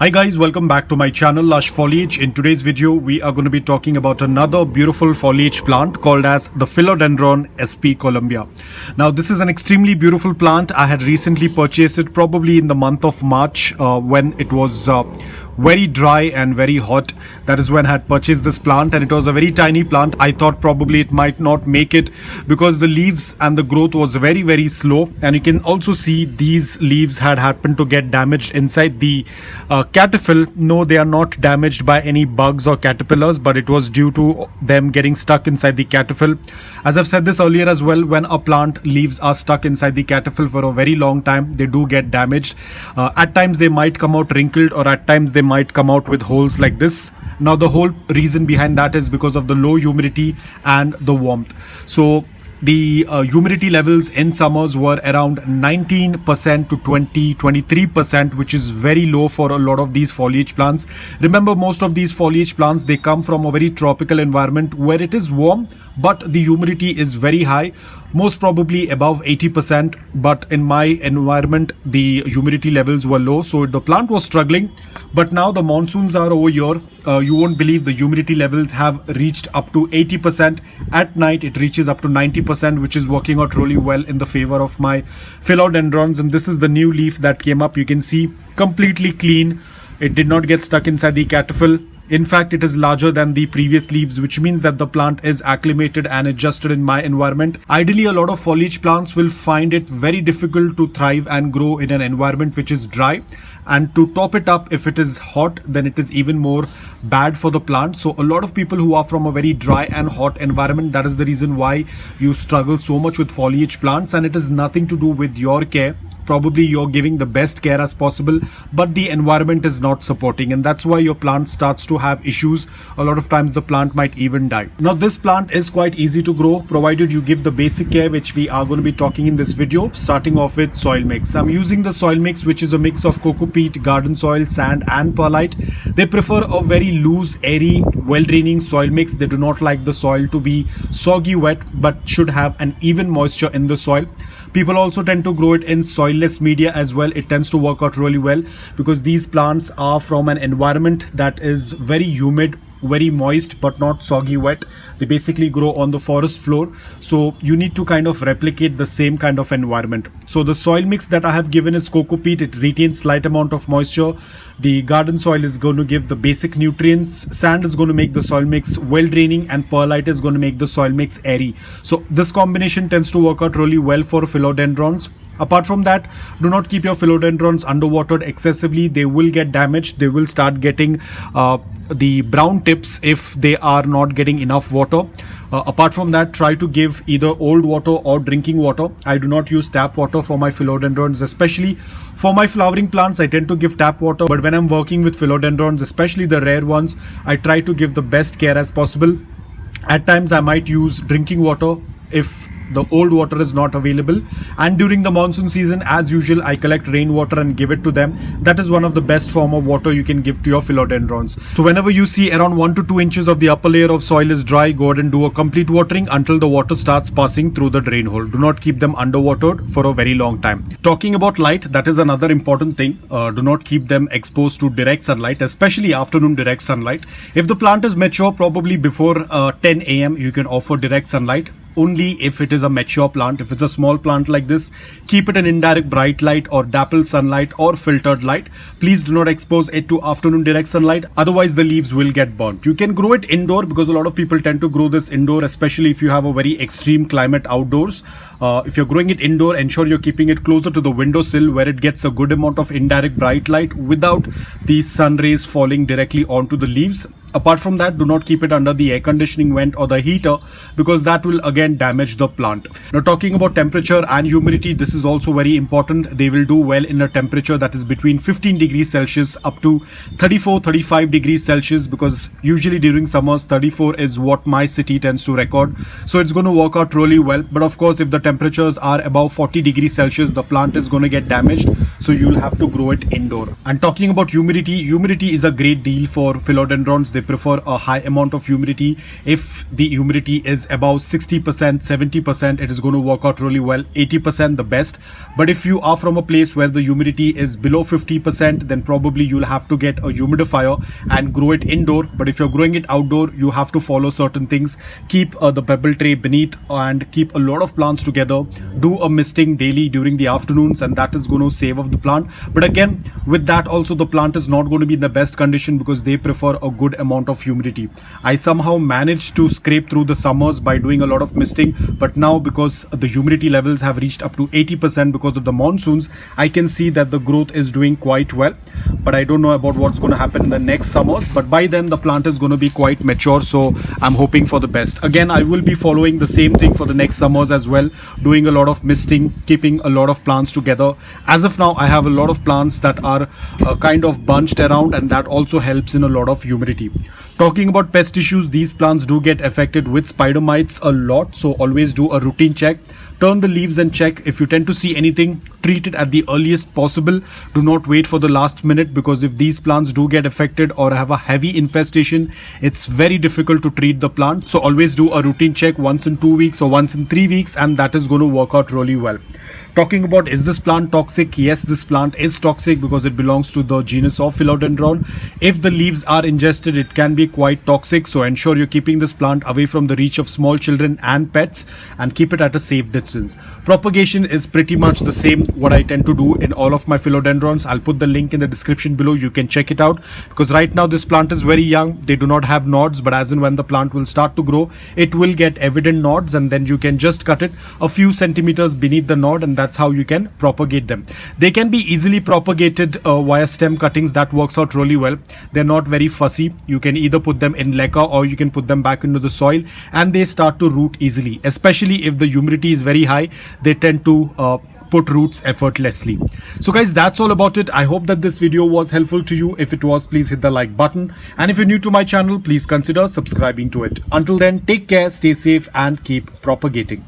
Hi guys, welcome back to my channel Lush Foliage. In today's video, we are going to be talking about another beautiful foliage plant called as the Philodendron sp. Colombia. Now this is an extremely beautiful plant. I had recently purchased it probably in the month of March when it was very dry and very hot. That is when I had purchased this plant, and it was a very tiny plant. I thought probably it might not make it because the leaves and the growth was very slow, and you can also see these leaves had happened to get damaged inside the caterpillar. No, they are not damaged by any bugs or caterpillars, but it was due to them getting stuck inside the caterpillar. As I've said this earlier as well, when a plant leaves are stuck inside the caterpillar for a very long time, they do get damaged. At times they might come out wrinkled, or at times they might come out with holes like this. Now the whole reason behind that is because of the low humidity and the warmth. So the humidity levels in summers were around 19% to 23%, which is very low for a lot of these foliage plants. Remember, most of these foliage plants, they come from a very tropical environment where it is warm, but the humidity is very high, most probably above 80%. But in my environment, the humidity levels were low, so the plant was struggling. But now the monsoons are over here. You won't believe the humidity levels have reached up to 80%. At night it reaches up to 90%, which is working out really well in the favor of my philodendrons. And this is the new leaf that came up. You can see completely clean. It did not get stuck inside the caterpillar. In fact, it is larger than the previous leaves, which means that the plant is acclimated and adjusted in my environment. Ideally, a lot of foliage plants will find it very difficult to thrive and grow in an environment which is dry. And to top it up, if it is hot, then it is even more bad for the plant. So a lot of people who are from a very dry and hot environment, that is the reason why you struggle so much with foliage plants. And it is nothing to do with your care. Probably you're giving the best care as possible, but the environment is not supporting, and that's why your plant starts to have issues. A lot of times the plant might even die. Now this plant is quite easy to grow, provided you give the basic care, which we are going to be talking in this video, starting off with soil mix. I'm using the soil mix, which is a mix of coco peat, garden soil, sand and perlite. They prefer a very loose, airy, well-draining soil mix. They do not like the soil to be soggy wet, but should have an even moisture in the soil. People also tend to grow it in soilless media as well. It tends to work out really well because these plants are from an environment that is very humid, very moist, but not soggy wet. They basically grow on the forest floor, so you need to kind of replicate the same kind of environment. So the soil mix that I have given is coco peat. It retains slight amount of moisture. The garden soil is going to give the basic nutrients. Sand is going to make the soil mix well draining, and perlite is going to make the soil mix airy. So this combination tends to work out really well for philodendrons. Apart from that, do not keep your philodendrons underwatered excessively. They will get damaged. They will start getting the brown tips if they are not getting enough water. Apart from that, try to give either old water or drinking water. I do not use tap water for my philodendrons, especially for my flowering plants. I tend to give tap water, but when I'm working with philodendrons, especially the rare ones, I try to give the best care as possible. At times I might use drinking water if the old water is not available, and during the monsoon season, as usual, I collect rainwater and give it to them. That is one of the best form of water you can give to your philodendrons. So whenever you see around 1 to 2 inches of the upper layer of soil is dry, go ahead and do a complete watering until the water starts passing through the drain hole. Do not keep them underwatered for a very long time. Talking about light, that is another important thing. Do not keep them exposed to direct sunlight, especially afternoon direct sunlight. If the plant is mature, probably before 10 a.m. you can offer direct sunlight. Only if it is a mature plant. If it's a small plant like this, keep it in indirect bright light or dappled sunlight or filtered light. Please do not expose it to afternoon direct sunlight, otherwise the leaves will get burnt. You can grow it indoor because a lot of people tend to grow this indoor, especially if you have a very extreme climate outdoors. If you're growing it indoor, ensure you're keeping it closer to the windowsill where it gets a good amount of indirect bright light without the sun rays falling directly onto the leaves. Apart from that, do not keep it under the air conditioning vent or the heater, because that will again damage the plant. Now talking about temperature and humidity, this is also very important. They will do well in a temperature that is between 15 degrees Celsius up to 34-35 degrees Celsius, because usually during summers 34 is what my city tends to record. So it's going to work out really well. But of course, if the temperatures are above 40 degrees Celsius, the plant is going to get damaged. So you'll have to grow it indoor. And talking about humidity, humidity is a great deal for philodendrons. They they prefer a high amount of humidity. If the humidity is above 60%, 70%, it is going to work out really well. 80% the best. But if you are from a place where the humidity is below 50%, then probably you'll have to get a humidifier and grow it indoor. But if you're growing it outdoor, you have to follow certain things. Keep the pebble tray beneath and keep a lot of plants together. Do a misting daily during the afternoons, and that is going to save off the plant. But again, with that also, the plant is not going to be in the best condition because they prefer a good amount of humidity. I somehow managed to scrape through the summers by doing a lot of misting, but now because the humidity levels have reached up to 80% because of the monsoons, I can see that the growth is doing quite well. But I don't know about what's going to happen in the next summers, but by then the plant is going to be quite mature, so I'm hoping for the best. Again, I will be following the same thing for the next summers as well, doing a lot of misting, keeping a lot of plants together. As of now, I have a lot of plants that are kind of bunched around, and that also helps in a lot of humidity. Talking about pest issues, these plants do get affected with spider mites a lot, so always do a routine check. Turn the leaves and check. If you tend to see anything, treat it at the earliest possible. Do not wait for the last minute, because if these plants do get affected or have a heavy infestation, it's very difficult to treat the plant. So always do a routine check once in 2 weeks or once in 3 weeks, and that is going to work out really well. Talking about, is this plant toxic? Yes, this plant is toxic because it belongs to the genus of Philodendron. If the leaves are ingested, it can be quite toxic. So ensure you're keeping this plant away from the reach of small children and pets, and keep it at a safe distance. Propagation is pretty much the same what I tend to do in all of my philodendrons. I'll put the link in the description below. You can check it out, because right now this plant is very young. They do not have nodes, but as and when the plant will start to grow, it will get evident nodes, and then you can just cut it a few centimeters beneath the node, and that's how you can propagate them. They can be easily propagated via stem cuttings. That works out really well. They're not very fussy. You can either put them in leca or you can put them back into the soil, and they start to root easily. Especially if the humidity is very high, they tend to put roots effortlessly. So guys, that's all about it. I hope that this video was helpful to you. If it was, please hit the like button, and if you're new to my channel, please consider subscribing to it. Until then, take care, stay safe, and keep propagating.